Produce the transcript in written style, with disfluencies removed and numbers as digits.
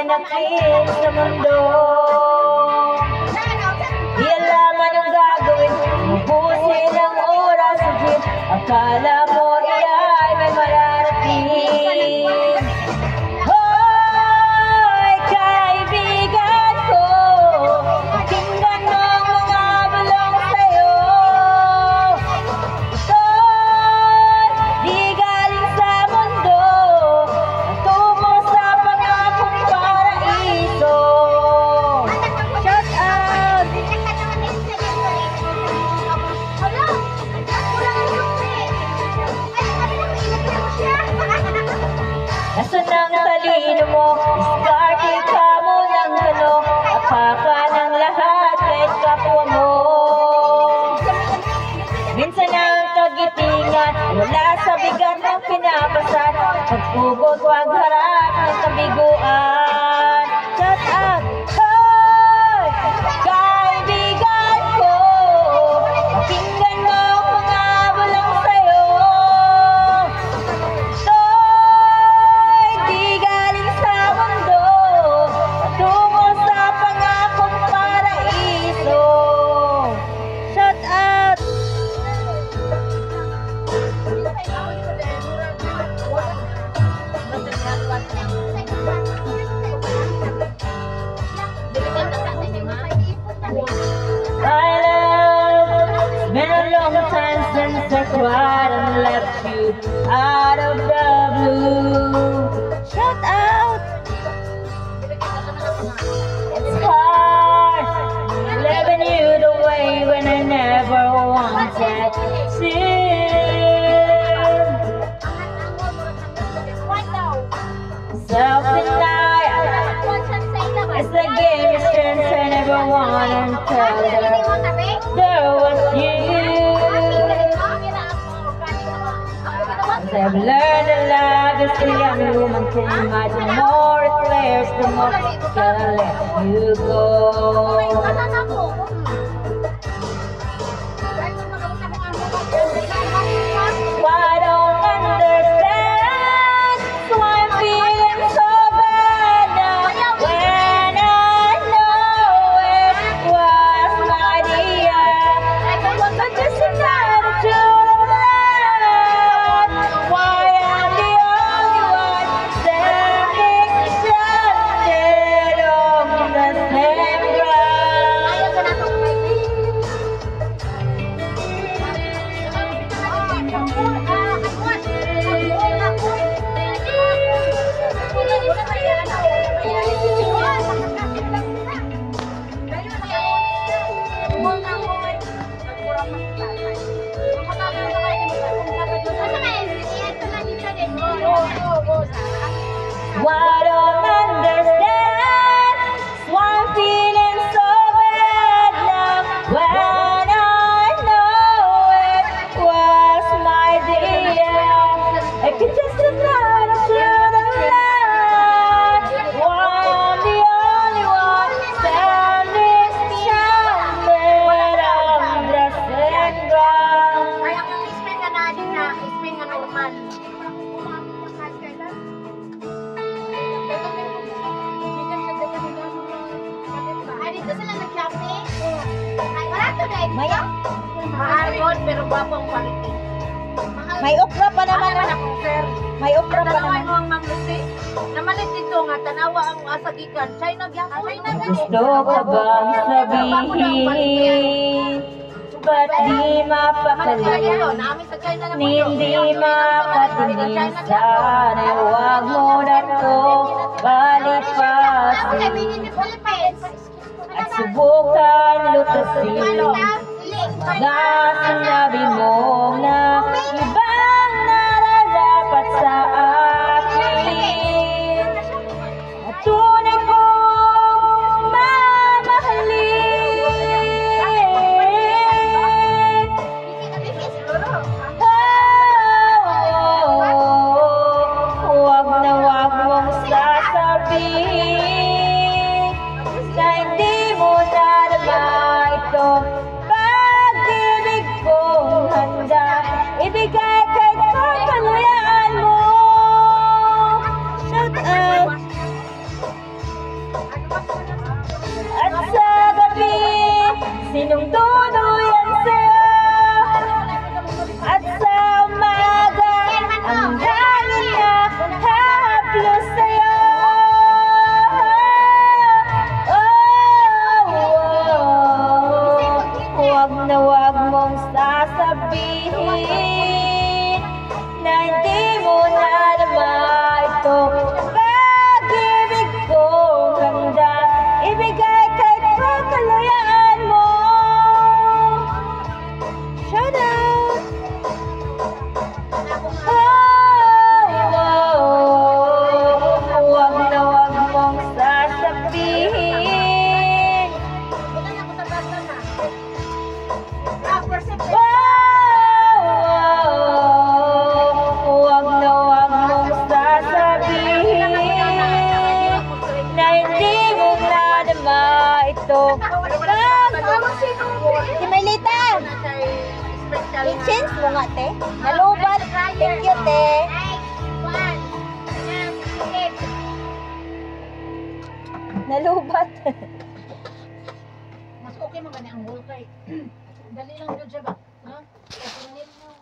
manakit sa mundo. Di alam anong gagawin, ubusin ang oras sa jeep. Akala mo iya'y may mararating. Hoy, kaibigan ko, pakinggan mo ang mga bulong sa'yo. Ito'y di galing sa mundo, tungo sa pangakong paraiso. Shout out! Nasaan ang talino mo? Diskarte ka mo ng gano. Apaka ng lahat kahit kapwa mo. Minsan ang kagitingan, wala sa bigat ng pinapasan. Pagpugod, huwag harap ng kabiguan. Shout out! Hoy! Kaibigan ko, pakinggan mo ang mga bulong sa'yo. Ito'y di galing sa mundo, patungo sa pangakong paraiso. Shout out! My love, it's been a long time since I cried and left you out of the blue. Shout out! It's hard loving you the way when I never wanted to. Self-denial is the game you strength I never wanted to tell her there was you. As I've learned that love is the only woman can imagine. The more it flares, the more gonna let you go. I don't understand why I'm feeling so bad now when I know it was my idea. But just an attitude of love. Why I'm the only one standing stranded on the same ground. Why don't understand why I'm feeling so bad now when I know it was my idea. I could just run to the light. Why I'm the only one standing stranded on the same ground. Maya? Mahal pero gwapong quality. May okra pa naman. May okra pa Tanaway naman. mo ang mamlusi. Namalit dito nga tanawa ang asagikan. China gyapon. Gusto ko bang sabihin, ba't di mapakali? Hindi mapatinig sana, huwag mo na to balipasin. At subukan lutasin na sinabi mo na ibang nararapat sa akin. At tunay kong mamahalin. Huwag na huwag mong sasabihin na hindi mo narama ito. Pag-ibig kong handa ibigay kahit kapalayaan mo. Shout out! dito. Si Melita. I-change mo nga, te. Nalubat. Thank you, te. Nalubat. Mas okay mo gani ang bulkay. Dali lang yun siya ba?